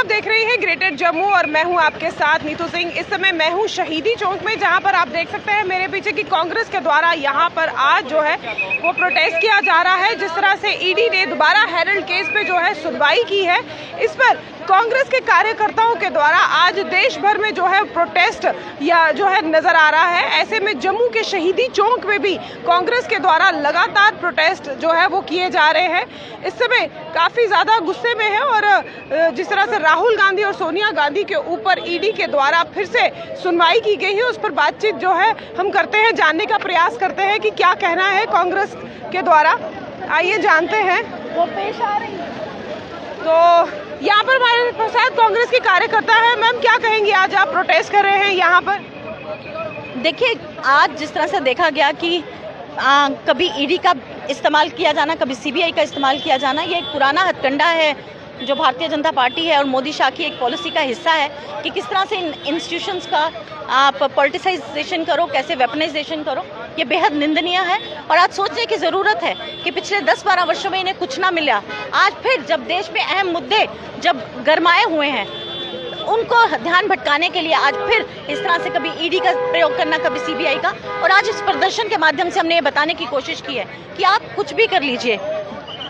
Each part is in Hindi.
आप देख रहे हैं ग्रेटर जम्मू और मैं हूं आपके साथ नीतू सिंह। इस समय मैं हूं शहीदी चौक में, जहां पर आप देख सकते हैं मेरे पीछे कि कांग्रेस के द्वारा यहां पर आज जो है वो प्रोटेस्ट किया जा रहा है। जिस तरह से ईडी ने दोबारा हेरल्ड केस पे जो है सुनवाई की है, इस पर कांग्रेस के कार्यकर्ताओं के द्वारा आज देश भर में जो है प्रोटेस्ट या जो है नजर आ रहा है। ऐसे में जम्मू के शहीदी चौक में भी कांग्रेस के द्वारा लगातार प्रोटेस्ट जो है वो किए जा रहे हैं। इस समय काफी ज्यादा गुस्से में है और जिस तरह से राहुल गांधी और सोनिया गांधी के ऊपर ईडी के द्वारा फिर से सुनवाई की गई है, उस पर बातचीत जो है हम करते हैं, जानने का प्रयास करते हैं कि क्या कहना है कांग्रेस के द्वारा। आइए जानते हैं। वो पेश आ रही है तो यहाँ पर हमारे साथ कांग्रेस के कार्यकर्ता है। मैम, क्या कहेंगी, आज आप प्रोटेस्ट कर रहे हैं यहाँ पर? देखिए, आज जिस तरह से देखा गया कि कभी ईडी का इस्तेमाल किया जाना, कभी सीबीआई का इस्तेमाल किया जाना, ये एक पुराना हथकंडा है जो भारतीय जनता पार्टी है और मोदी शाह की एक पॉलिसी का हिस्सा है कि किस तरह से इन इंस्टीट्यूशंस का आप पॉलिटिसाइजेशन करो, कैसे वेपनाइजेशन करो। ये बेहद निंदनीय है और आज सोचने की ज़रूरत है कि पिछले 10-12 वर्षों में इन्हें कुछ ना मिला, आज फिर जब देश में अहम मुद्दे जब गरमाए हुए हैं, उनको ध्यान भटकाने के लिए आज फिर इस तरह से कभी ईडी का प्रयोग करना, कभी सीबीआई का। और आज इस प्रदर्शन के माध्यम से हमने ये बताने की कोशिश की है कि आप कुछ भी कर लीजिए,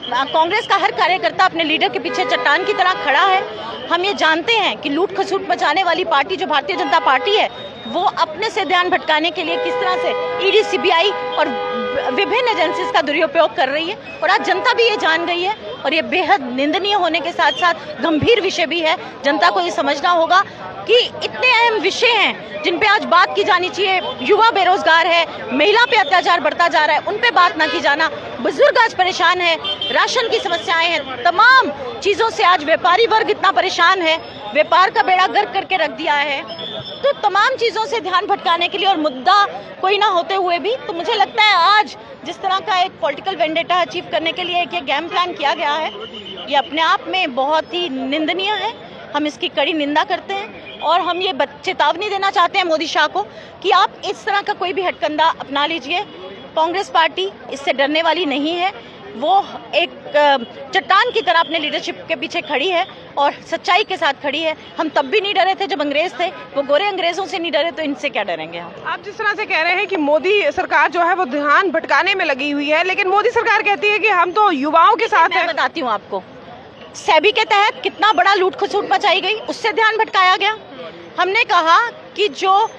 कांग्रेस का हर कार्यकर्ता अपने लीडर के पीछे चट्टान की तरह खड़ा है। हम ये जानते हैं कि लूट खसूट मचाने वाली पार्टी जो भारतीय जनता पार्टी है, वो अपने से ध्यान भटकाने के लिए किस तरह से ईडी, सीबीआई और विभिन्न एजेंसीज का दुरुपयोग कर रही है और आज जनता भी ये जान गई है। और ये बेहद निंदनीय होने के साथ साथ गंभीर विषय भी है। जनता को ये समझना होगा कि इतने अहम विषय हैं जिन पे आज बात की जानी चाहिए। युवा बेरोजगार है, महिला पे अत्याचार बढ़ता जा रहा है, उन पे बात ना की जाना, बुजुर्ग आज परेशान है, राशन की समस्याएं हैं, तमाम चीज़ों से आज व्यापारी वर्ग इतना परेशान है, व्यापार का बेड़ा गर्क करके रख दिया है। तो तमाम चीज़ों से ध्यान भटकाने के लिए और मुद्दा कोई ना होते हुए भी, तो मुझे लगता है आज जिस तरह का एक पॉलिटिकल वेंडेटा अचीव करने के लिए एक गेम प्लान किया गया है, ये अपने आप में बहुत ही निंदनीय है। हम इसकी कड़ी निंदा करते हैं और हम ये चेतावनी देना चाहते हैं मोदी शाह को कि आप इस तरह का कोई भी हथकंडा अपना लीजिए। कांग्रेस पार्टी इससे डरने वाली नहीं है, वो एक चट्टान की तरह अपने लीडरशिप के पीछे खड़ी है और सच्चाई के साथ खड़ी है। हम तब भी नहीं डरे थे जब अंग्रेज थे, वो गोरे अंग्रेजों से नहीं डरे, तो इनसे क्या डरेंगे हम। आप जिस तरह से कह रहे हैं कि मोदी सरकार जो है वो ध्यान भटकाने में लगी हुई है, लेकिन मोदी सरकार कहती है कि हम तो युवाओं के साथ हैं। बताती हूँ आपको, सेबी के तहत कितना बड़ा लूट खसूट मचाई गई, उससे ध्यान भटकाया गया। हमने कहा कि जो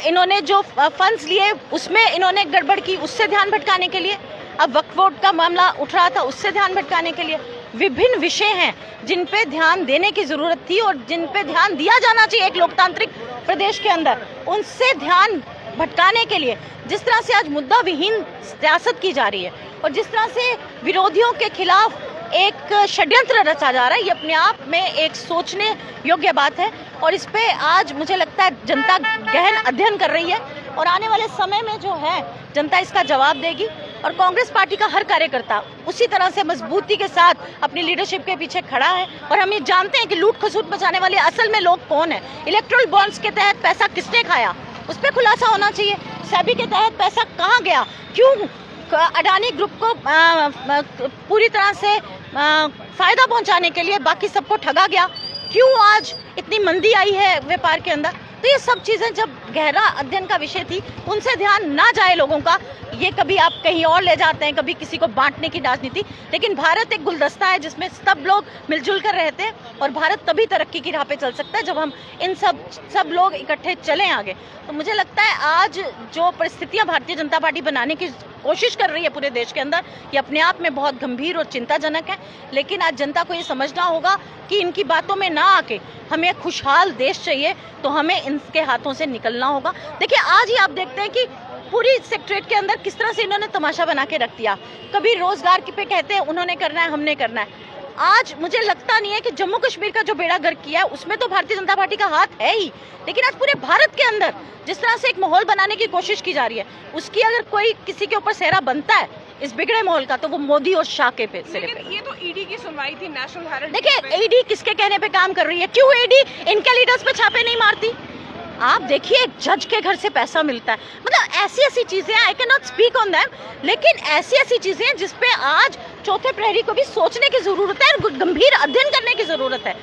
इन्होंने जो फंड्स लिए उसमें इन्होंने गड़बड़ की, उससे ध्यान भटकाने के लिए। अब वक्फ बोर्ड का मामला उठ रहा था, उससे ध्यान भटकाने के लिए। विभिन्न विषय हैं जिन पे ध्यान देने की ज़रूरत थी और जिन पे ध्यान दिया जाना चाहिए एक लोकतांत्रिक प्रदेश के अंदर, उनसे ध्यान भटकाने के लिए जिस तरह से आज मुद्दा विहीन सियासत की जा रही है और जिस तरह से विरोधियों के खिलाफ एक षड्यंत्र रचा जा रहा है, ये अपने आप में एक सोचने योग्य बात है। और इस पे आज मुझे लगता है जनता गहन अध्ययन कर रही है और आने वाले समय में जो है जनता इसका जवाब देगी। और कांग्रेस पार्टी का हर कार्यकर्ता उसी तरह से मजबूती के साथ अपनी लीडरशिप के पीछे खड़ा है। और हम ये जानते हैं कि लूट खसूट मचाने वाले असल में लोग कौन है। इलेक्ट्रल बॉन्ड्स के तहत पैसा किसने खाया, उस पर खुलासा होना चाहिए। सेबी के तहत पैसा कहाँ गया, क्यों अडानी ग्रुप को पूरी तरह से फायदा पहुंचाने के लिए बाकी सबको ठगा गया, क्यों आज इतनी मंदी आई है व्यापार के अंदर। तो ये सब चीज़ें जब गहरा अध्ययन का विषय थी, उनसे ध्यान ना जाए लोगों का। ये कभी आप कहीं और ले जाते हैं, कभी किसी को बांटने की राजनीति, लेकिन भारत एक गुलदस्ता है जिसमें सब लोग मिलजुल कर रहते हैं और भारत तभी तरक्की की राह पे चल सकता है जब हम इन सब लोग इकट्ठे चलें आगे। तो मुझे लगता है आज जो परिस्थितियां भारतीय जनता पार्टी बनाने की कोशिश कर रही है पूरे देश के अंदर, ये अपने आप में बहुत गंभीर और चिंताजनक है। लेकिन आज जनता को ये समझना होगा कि इनकी बातों में ना आके हमें एक खुशहाल देश चाहिए, तो हमें इनके हाथों से निकलना होगा। देखिए, आज ही आप देखते हैं कि पूरी सेक्रेटरीट के अंदर किस तरह से इन्होंने तमाशा बना के रख दिया। कभी रोजगार की पे कहते हैं उन्होंने करना है, हमने करना है। आज मुझे लगता नहीं है कि जम्मू कश्मीर का जो बेड़ा गर्क किया है उसमें तो भारतीय जनता पार्टी का हाथ है ही, लेकिन आज पूरे भारत के अंदर जिस तरह से एक माहौल बनाने की कोशिश की जा रही है, उसकी अगर कोई किसी के ऊपर सेहरा बनता है इस बिगड़े माहौल का, तो वो मोदी और शाह के पे। लेकिन ये तो ईडी की सुनवाई थी, नेशनल हेराल्ड। देखिए, ईडी किसके कहने पे काम कर रही है? क्यों ईडी इनके लीडर्स पे छापे नहीं मारती? आप देखिए, एक जज के घर से पैसा मिलता है, मतलब ऐसी चीजें, I can not speak on them, लेकिन ऐसी चीजें जिसपे आज चौथे प्रहरी को भी सोचने की जरूरत है, गंभीर अध्ययन करने की जरूरत है।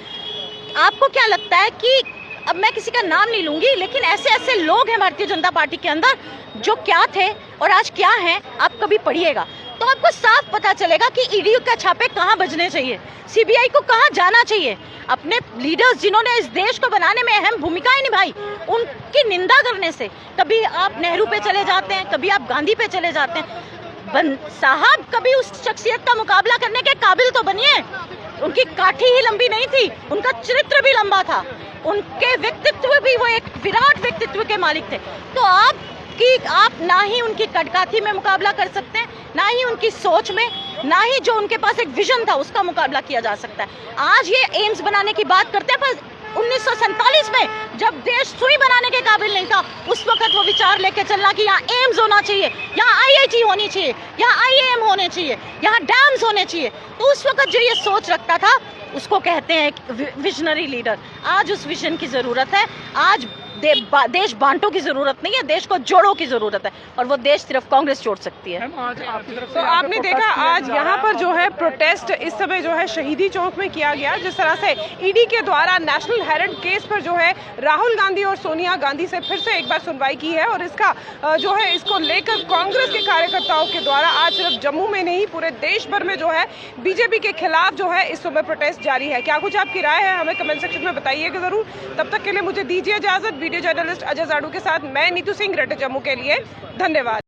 आपको क्या लगता है कि अब मैं किसी का नाम नहीं लूंगी, लेकिन ऐसे ऐसे लोग हैं भारतीय जनता पार्टी के अंदर जो क्या थे और आज क्या हैं, आप कभी पढ़िएगा तो आपको साफ पता चलेगा कि ईडी का छापे कहाँ बजने चाहिए, सीबीआई को कहाँ जाना चाहिए। अपने लीडर्स जिन्होंने इस देश को बनाने में अहम भूमिकाएं निभाई, उनकी निंदा करने से कभी आप नेहरू पे चले जाते हैं, कभी आप गांधी पे चले जाते हैं। साहब कभी उस शख्सियत का मुकाबला करने के काबिल तो बनिए। उनकी काठी ही लंबी नहीं थी, उनका चरित्र भी लंबा था, उनके व्यक्तित्व भी, वो एक विराट व्यक्तित्व के मालिक थे। तो आप ना ही उनकी कटकाठी में मुकाबला कर सकते हैं, ना ही उनकी सोच में, ना ही जो उनके पास एक विजन था उसका मुकाबला किया जा सकता है। आज ये एम्स बनाने की बात करते हैं, पर 1947 में जब देश सुई बनाने के काबिल नहीं था, उस वक्त वो विचार लेके चलना कि यहाँ एम्स होना चाहिए, यहाँ IIT होनी चाहिए, यहाँ IIM होने चाहिए, यहाँ डैम्स होने चाहिए, तो उस वक्त जो ये सोच रखता था उसको कहते हैं विजनरी लीडर। आज उस विजन की जरूरत है। आज देश बांटो की जरूरत नहीं है, देश को जोड़ो की जरूरत है, और वो देश सिर्फ कांग्रेस जोड़ सकती है। तो आपने देखा आज यहाँ पर जो है प्रोटेस्ट इस समय जो है शहीदी चौक में किया गया, जिस तरह से ईडी के द्वारा नेशनल हेराल्ड केस पर जो है राहुल गांधी और सोनिया गांधी से फिर से एक बार सुनवाई की है, और इसका जो है इसको लेकर कांग्रेस के कार्यकर्ताओं के द्वारा आज सिर्फ जम्मू में नहीं पूरे देश भर में जो है बीजेपी के खिलाफ जो है इस समय प्रोटेस्ट जारी है। क्या कुछ आपकी राय है हमें कमेंट सेक्शन में बताइएगा जरूर। तब तक के लिए मुझे दीजिए इजाजत। वीडियो जर्नलिस्ट अजय जाडू के साथ मैं नीतू सिंह, ग्रेटर जम्मू के लिए धन्यवाद।